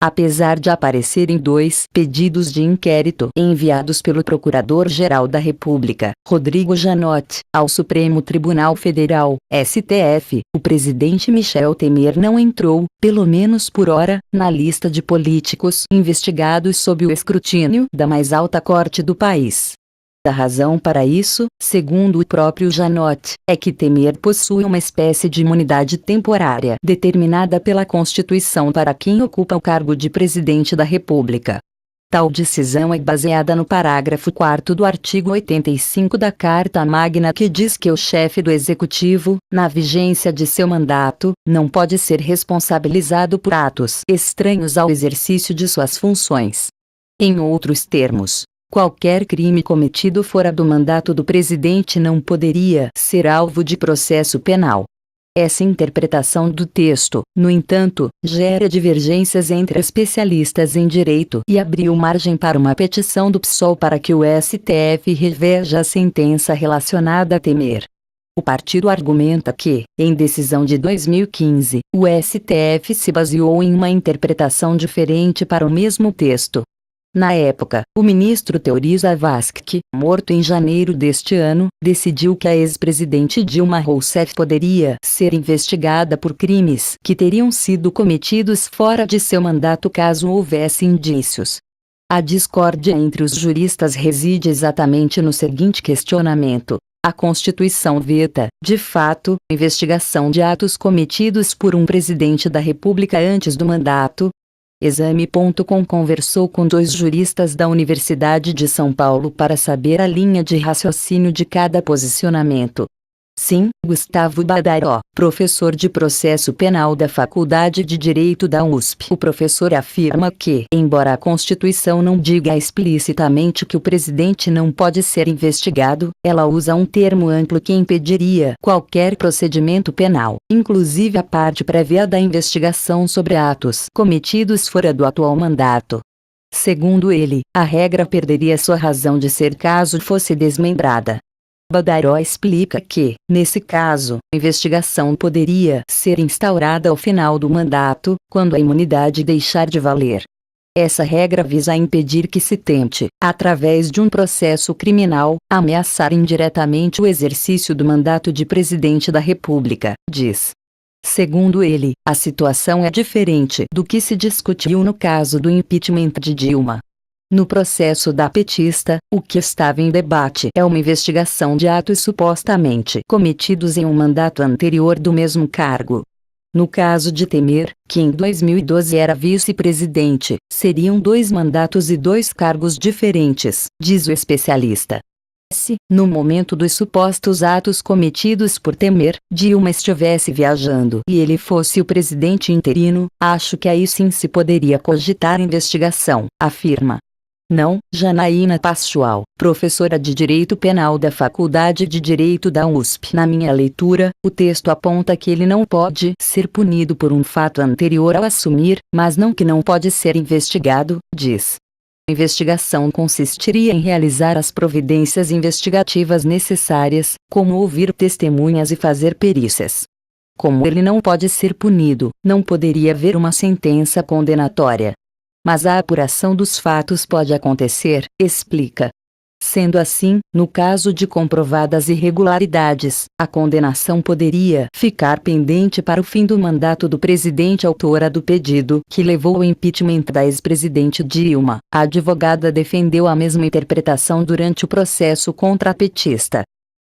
apesar de aparecerem dois pedidos de inquérito enviados pelo Procurador-Geral da República, Rodrigo Janot, ao Supremo Tribunal Federal, STF, o presidente Michel Temer não entrou, pelo menos por hora, na lista de políticos investigados sob o escrutínio da mais alta corte do país. A razão para isso, segundo o próprio Janot, é que Temer possui uma espécie de imunidade temporária determinada pela Constituição para quem ocupa o cargo de presidente da República. Tal decisão é baseada no parágrafo 4º do artigo 85 da Carta Magna, que diz que o chefe do Executivo, na vigência de seu mandato, não pode ser responsabilizado por atos estranhos ao exercício de suas funções. Em outros termos, qualquer crime cometido fora do mandato do presidente não poderia ser alvo de processo penal. Essa interpretação do texto, no entanto, gera divergências entre especialistas em direito e abriu margem para uma petição do PSOL para que o STF reveja a sentença relacionada a Temer. O partido argumenta que, em decisão de 2015, o STF se baseou em uma interpretação diferente para o mesmo texto. Na época, o ministro Teori Zavascki, morto em janeiro deste ano, decidiu que a ex-presidente Dilma Rousseff poderia ser investigada por crimes que teriam sido cometidos fora de seu mandato caso houvesse indícios. A discórdia entre os juristas reside exatamente no seguinte questionamento: a Constituição veta, de fato, a investigação de atos cometidos por um presidente da República antes do mandato? Exame.com conversou com dois juristas da Universidade de São Paulo para saber a linha de raciocínio de cada posicionamento. Sim, Gustavo Badaró, professor de processo penal da Faculdade de Direito da USP. O professor afirma que, embora a Constituição não diga explicitamente que o presidente não pode ser investigado, ela usa um termo amplo que impediria qualquer procedimento penal, inclusive a parte prévia da investigação sobre atos cometidos fora do atual mandato. Segundo ele, a regra perderia sua razão de ser caso fosse desmembrada. Badaró explica que, nesse caso, a investigação poderia ser instaurada ao final do mandato, quando a imunidade deixar de valer. Essa regra visa impedir que se tente, através de um processo criminal, ameaçar indiretamente o exercício do mandato de presidente da República, diz. Segundo ele, a situação é diferente do que se discutiu no caso do impeachment de Dilma. No processo da petista, o que estava em debate é uma investigação de atos supostamente cometidos em um mandato anterior do mesmo cargo. No caso de Temer, que em 2012 era vice-presidente, seriam dois mandatos e dois cargos diferentes, diz o especialista. Se, no momento dos supostos atos cometidos por Temer, Dilma estivesse viajando e ele fosse o presidente interino, acho que aí sim se poderia cogitar investigação, afirma. Não, Janaína Paschoal, professora de Direito Penal da Faculdade de Direito da USP. Na minha leitura, o texto aponta que ele não pode ser punido por um fato anterior ao assumir, mas não que não pode ser investigado, diz. A investigação consistiria em realizar as providências investigativas necessárias, como ouvir testemunhas e fazer perícias. Como ele não pode ser punido, não poderia haver uma sentença condenatória. Mas a apuração dos fatos pode acontecer, explica. Sendo assim, no caso de comprovadas irregularidades, a condenação poderia ficar pendente para o fim do mandato do presidente autora do pedido que levou ao impeachment da ex-presidente Dilma. A advogada defendeu a mesma interpretação durante o processo contra a petista.